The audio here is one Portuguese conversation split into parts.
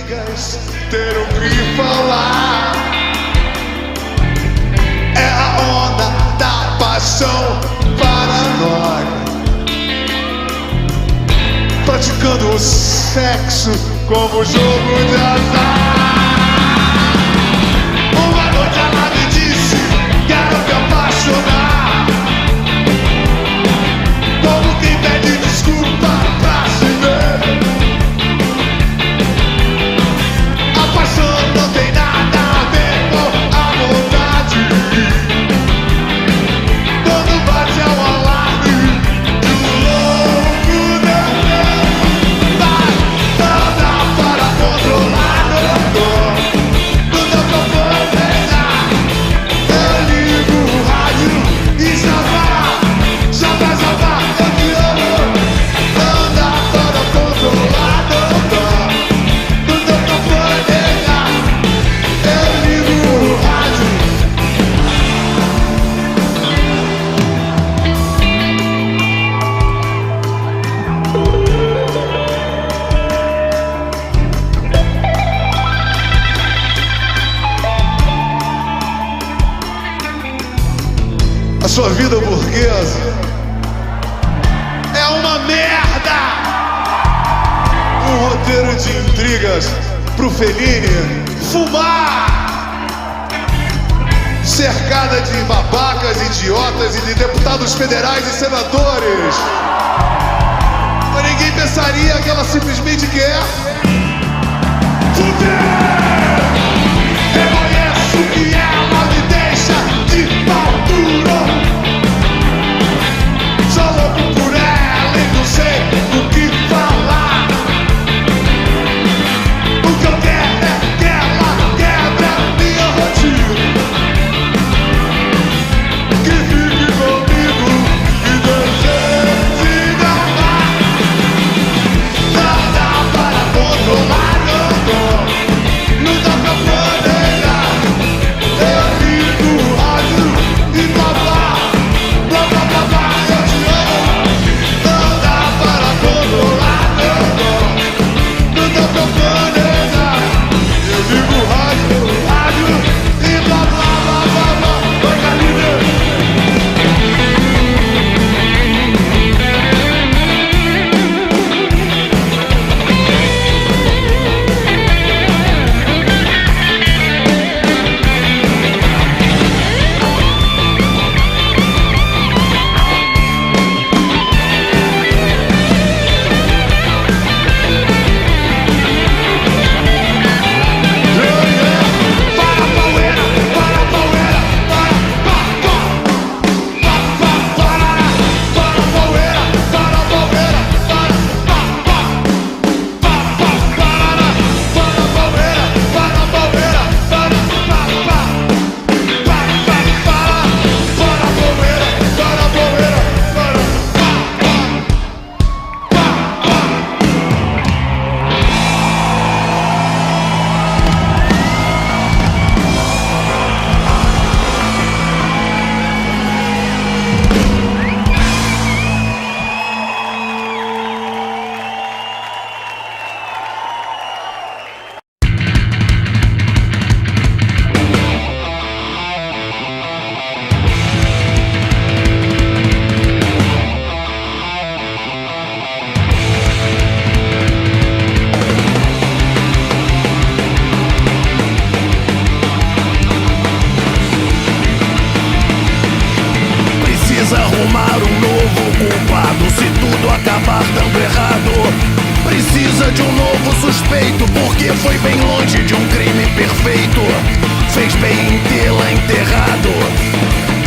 intrigas ter o que falar. É a onda da paixão paranoia, praticando o sexo como jogo de azar. Uma noite ela me disse: quero me apaixonar, como quem pede desculpa pra se ver. A paixão não tem nada a ver com a vontade. Quando bate é um alarme de um louco desejo. Vai, não dá para controlar meu corpo. Não dá pra planejar. Eu ligo o rádio e já vai, já vai, já vai. Eu te amo. Não dá para controlar meu corpo. Não dá pra planejar. Eu ligo o rádio. A sua vida burguesa é uma merda. Um roteiro de intrigas pro Fellini fumar, cercada de babacas, idiotas e de deputados federais e senadores. Mas ninguém pensaria que ela simplesmente quer fuder. Reconheço que ela me deixa de pau duro. Sou louco por ela e não sei o que falar. O que eu quero é que ela quebre a minha rotina, que fique comigo e deseje me amar. Não dá para controlar meu corpo, não dá pra planejar. Eu ligo o rádio e blá blá, blá blá blá blá. Eu te amo. Não dá para controlar meu corpo, não dá pra planejar. Eu ligo o rádio e blá blá blá blá blá. Oi, Carlinhos. Arrumar um novo culpado se tudo acabar dando errado. Precisa de um novo suspeito, porque foi bem longe de um crime perfeito. Fez bem em tê-la enterrado.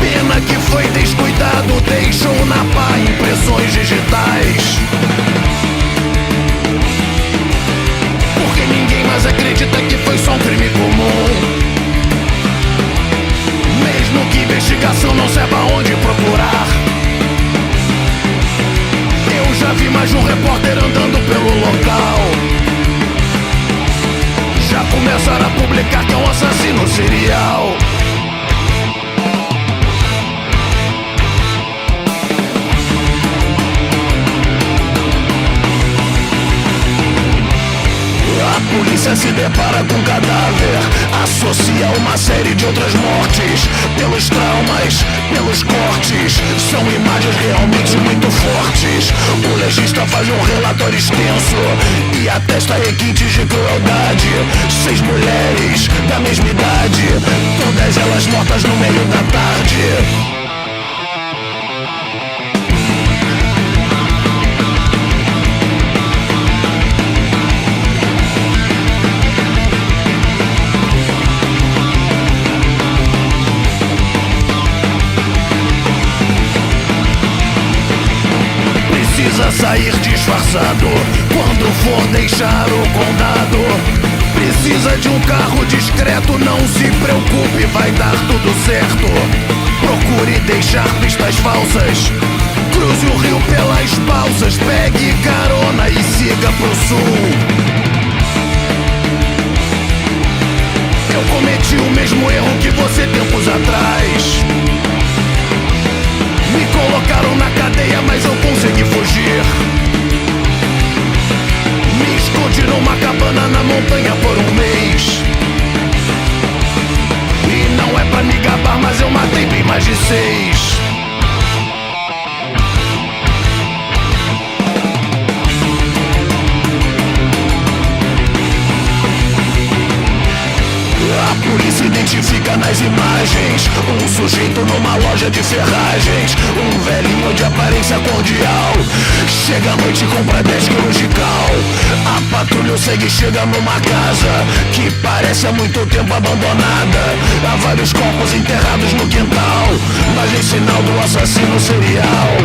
Pena que foi descuidado, deixou na pá impressões digitais. Porque ninguém mais acredita que foi só um crime comum. Mesmo que investigação não saiba onde procurar. Eu já vi mais de um repórter andando pelo local. Já começaram a publicar que é um assassino serial. A polícia se depara com um cadáver, associa uma série de outras mortes. Pelos traumas, pelos cortes, são imagens realmente muito fortes. O legista faz um relatório extenso e atesta requintes de crueldade. 6 mulheres da mesma idade, todas elas mortas no meio da tarde. Precisa sair disfarçado quando for deixar o condado. Precisa de um carro discreto, não se preocupe, vai dar tudo certo. Procure deixar pistas falsas, cruze o rio pelas balsas, pegue carona e siga pro sul. Eu cometi o mesmo erro que você tempos atrás. Me colocaram na cadeia, mas eu consegui fugir. Me escondi numa cabana na montanha por um mês. E não é pra me gabar, mas eu matei bem mais de 6. A polícia identifica nas imagens um sujeito numa loja de ferragens, um velhinho de aparência cordial. Chega à noite e compra 10 quilos de cal. A patrulha segue e chega numa casa que parece há muito tempo abandonada. Há vários corpos enterrados no quintal, mas nem sinal do assassino serial.